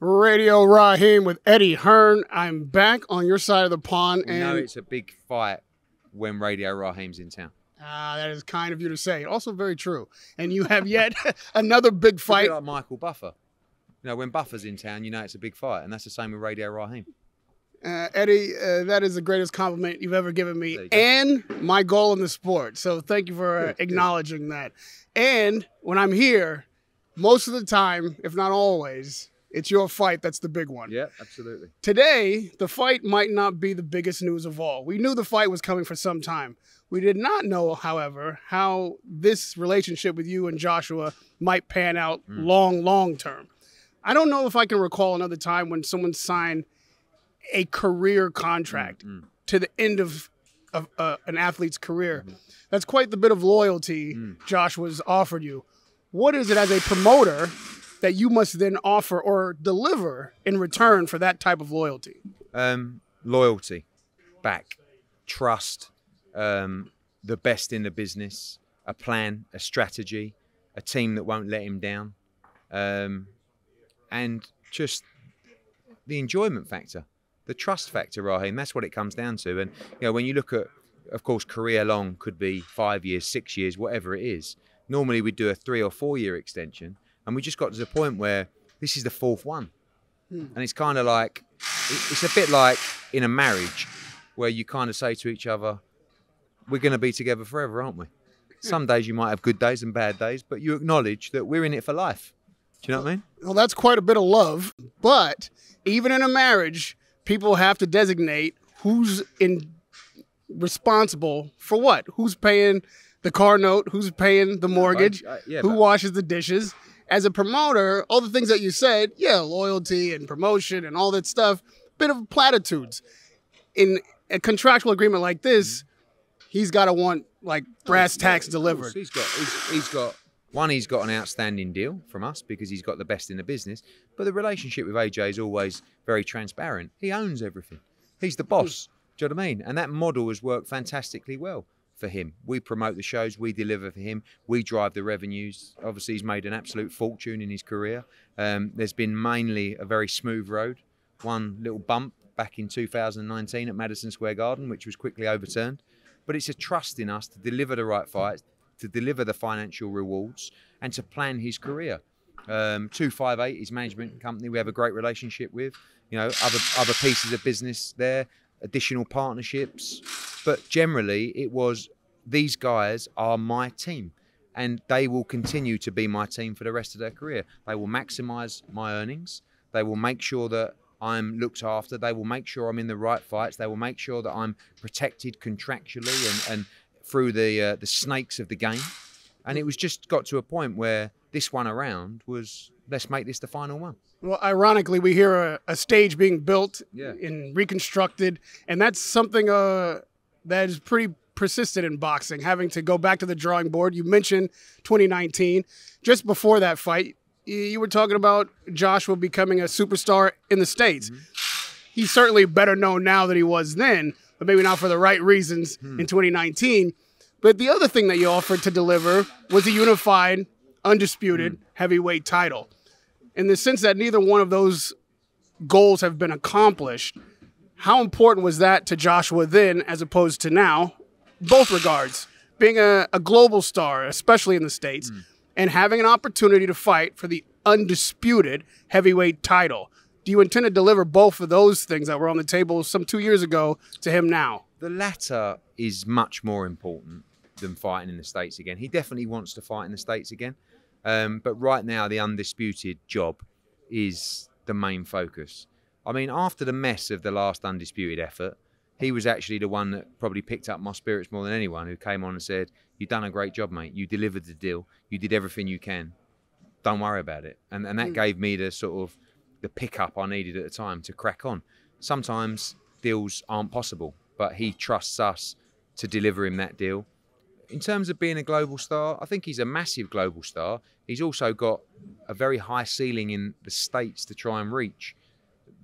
Radio Rahim with Eddie Hearn. I'm back on your side of the pond. We know it's a big fight when Radio Rahim's in town. That is kind of you to say. Also very true. And you have yet another big fight. It's a bit like Michael Buffer. You know, when Buffer's in town, you know it's a big fight. And that's the same with Radio Rahim. Eddie, that is the greatest compliment you've ever given me and my goal in the sport. So thank you for acknowledging that. And when I'm here, most of the time, if not always, it's your fight that's the big one. Yeah, absolutely. Today, the fight might not be the biggest news of all. We knew the fight was coming for some time. We did not know, however, how this relationship with you and Joshua might pan out long term. I don't know if I can recall another time when someone signed a career contract to the end of an athlete's career. That's quite the bit of loyalty Joshua's offered you. What is it as a promoter that you must then offer or deliver in return for that type of loyalty? Loyalty, back, trust, the best in the business, a plan, a strategy, a team that won't let him down, and just the enjoyment factor, the trust factor, Rahim. That's what it comes down to. And you know, when you look at, of course, career long could be 5 years, 6 years, whatever it is. Normally we do a 3 or 4 year extension. And we just got to the point where this is the fourth one. And it's kind of like, it's a bit like in a marriage where you kind of say to each other, we're going to be together forever, aren't we? Some days you might have good days and bad days, but you acknowledge that we're in it for life. Do you know what I mean? Well, that's quite a bit of love. But even in a marriage, people have to designate who's responsible for what. Who's paying the car note? Who's paying the mortgage? Who washes the dishes? As a promoter, all the things that you said, loyalty and promotion and all that stuff, bit of platitudes. In a contractual agreement like this, he's got to want like brass tacks delivered. He's got an outstanding deal from us because he's got the best in the business. But the relationship with AJ is always very transparent. He owns everything. He's the boss. Do you know what I mean? And that model has worked fantastically well for him. We promote the shows, we deliver for him, we drive the revenues. Obviously, he's made an absolute fortune in his career. There's been mainly a very smooth road. One little bump back in 2019 at Madison Square Garden, which was quickly overturned. But it's a trust in us to deliver the right fights, to deliver the financial rewards, and to plan his career. 258, his management company, we have a great relationship with. You know, other pieces of business there, additional partnerships. But generally, it was, these guys are my team and they will continue to be my team for the rest of their career. They will maximize my earnings. They will make sure that I'm looked after. They will make sure I'm in the right fights. They will make sure that I'm protected contractually and through the snakes of the game. And it was just got to a point where this one around was, let's make this the final one. Well, ironically, we hear a stage being built and reconstructed, and that's something that is pretty persistent in boxing, having to go back to the drawing board. You mentioned 2019. Just before that fight, you were talking about Joshua becoming a superstar in the States. He's certainly better known now than he was then, but maybe not for the right reasons in 2019. But the other thing that you offered to deliver was a unified, undisputed heavyweight title. In the sense that neither one of those goals have been accomplished, how important was that to Joshua then as opposed to now? Both regards, being a global star, especially in the States, and having an opportunity to fight for the undisputed heavyweight title. Do you intend to deliver both of those things that were on the table some 2 years ago to him now? The latter is much more important than fighting in the States again. He definitely wants to fight in the States again. But right now, the undisputed job is the main focus. I mean, after the mess of the last undisputed effort, he was actually the one that probably picked up my spirits more than anyone, who came on and said, you've done a great job, mate. You delivered the deal. You did everything you can. Don't worry about it. And that gave me the sort of the pickup I needed at the time to crack on. Sometimes deals aren't possible, but he trusts us to deliver him that deal. In terms of being a global star, I think he's a massive global star. He's also got a very high ceiling in the States to try and reach.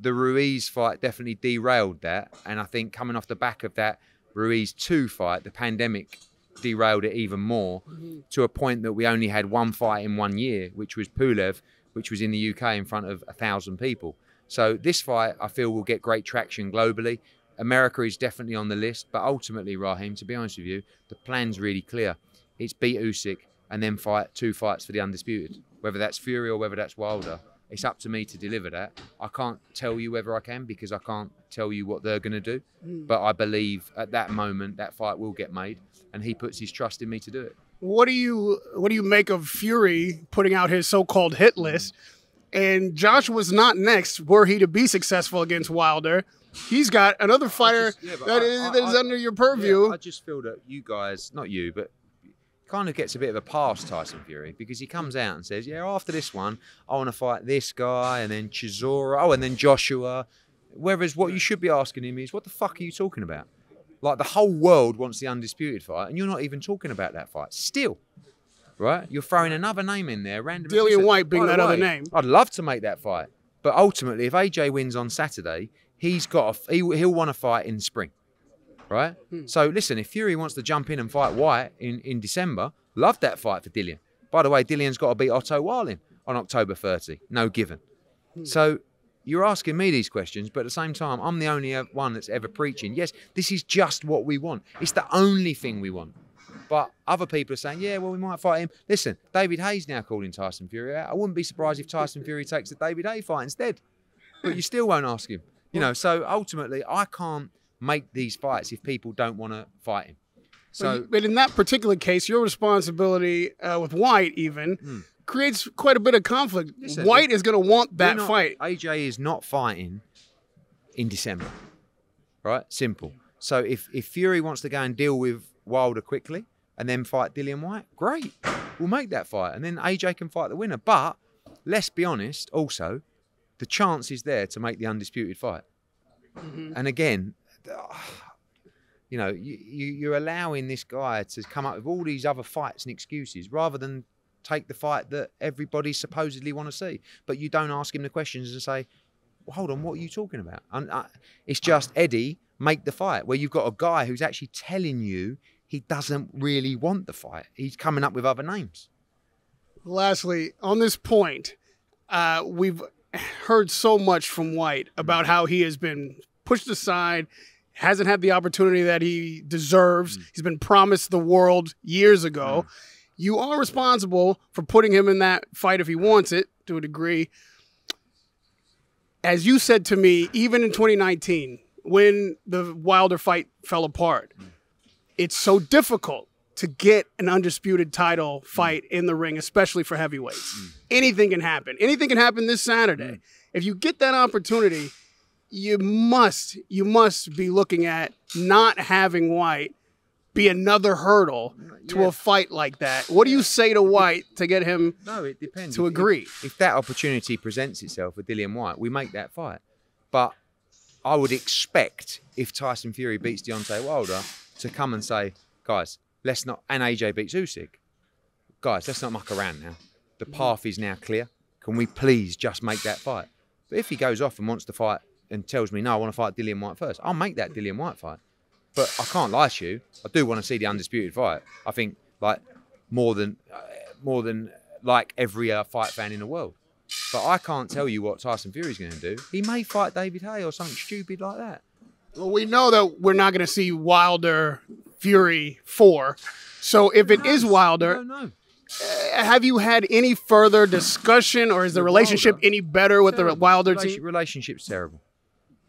The Ruiz fight definitely derailed that. And I think coming off the back of that Ruiz 2 fight, the pandemic derailed it even more to a point that we only had one fight in 1 year, which was Pulev, which was in the UK in front of 1,000 people. So this fight, I feel, will get great traction globally. America is definitely on the list, but ultimately, Rahim, to be honest with you, the plan's really clear. It's beat Usyk and then fight 2 fights for the undisputed. Whether that's Fury or whether that's Wilder, it's up to me to deliver that. I can't tell you whether I can because I can't tell you what they're going to do. But I believe at that moment that fight will get made, and he puts his trust in me to do it. What do you make of Fury putting out his so-called hit list? And Joshua's not next were he to be successful against Wilder. He's got another fighter that is under your purview. Yeah, I just feel that you guys, not you, but kind of gets a bit of a pass, Tyson Fury, because he comes out and says, yeah, after this one, I want to fight this guy, and then Chisora, and then Joshua. Whereas what you should be asking him is, what the fuck are you talking about? Like, the whole world wants the undisputed fight, and you're not even talking about that fight. Still, right? You're throwing another name in there, randomly. Dillian White being that other name. I'd love to make that fight. But ultimately, if AJ wins on Saturday, he'll want to fight in spring. Right? So listen, if Fury wants to jump in and fight White in December, love that fight for Dillian. By the way, Dillian's got to beat Otto Wallin on October 30. No given. So you're asking me these questions, but at the same time, I'm the only one that's ever preaching, yes, this is just what we want. It's the only thing we want. But other people are saying, yeah, well, we might fight him. Listen, David Haye's now calling Tyson Fury out. I wouldn't be surprised if Tyson Fury takes the David Haye fight instead. But you still won't ask him. You know, so ultimately, I can't make these fights if people don't want to fight him. So, but in that particular case, your responsibility with White even creates quite a bit of conflict. Listen, White is going to want that fight. AJ is not fighting in December, right? Simple. So if Fury wants to go and deal with Wilder quickly and then fight Dillian White, great. We'll make that fight. And then AJ can fight the winner. But let's be honest, also, the chance is there to make the undisputed fight. And again, you know, you're allowing this guy to come up with all these other fights and excuses rather than take the fight that everybody supposedly want to see. But you don't ask him the questions and say, well, hold on, what are you talking about? And it's just, Eddie, make the fight, where you've got a guy who's actually telling you he doesn't really want the fight. He's coming up with other names. Lastly, on this point, we've heard so much from White about how he has been pushed aside, hasn't had the opportunity that he deserves. He's been promised the world years ago. You are responsible for putting him in that fight if he wants it, to a degree. As you said to me, even in 2019, when the Wilder fight fell apart, it's so difficult to get an undisputed title fight in the ring, especially for heavyweights. Anything can happen. Anything can happen this Saturday. If you get that opportunity, you must be looking at not having White be another hurdle to a fight like that. What do you say to White to get him it depends. to agree? If that opportunity presents itself with Dillian White, we make that fight. But I would expect, if Tyson Fury beats Deontay Wilder, to come and say, guys, let's not, and AJ beats Usyk, guys, let's not muck around now. The path is now clear. Can we please just make that fight? But if he goes off and wants to fight and tells me, no, I want to fight Dillian White first, I'll make that Dillian White fight. But I can't lie to you, I do want to see the undisputed fight. I think, like, more than like every fight fan in the world. But I can't tell you what Tyson Fury's going to do. He may fight David Haye or something stupid like that. Well, we know that we're not going to see Wilder Fury 4. So if it is Wilder, I don't know. Have you had any further discussion, or is the relationship any better with the Wilder team? Relationship's terrible.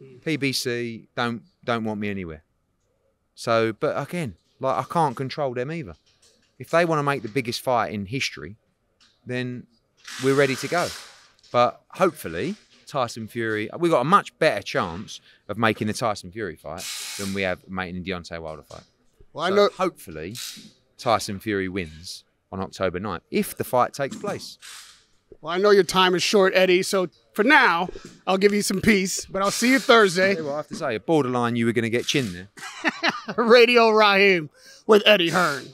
PBC don't want me anywhere. So, but again, like, I can't control them either. If they want to make the biggest fight in history, then we're ready to go. But hopefully, Tyson Fury, we've got a much better chance of making the Tyson Fury fight than we have making the Deontay Wilder fight. Well, I know. Hopefully, Tyson Fury wins on October 9th, if the fight takes place. Well, I know your time is short, Eddie, so for now, I'll give you some peace, but I'll see you Thursday. Well, I have to say, borderline, you were going to get chin there. Radio Rahim with Eddie Hearn.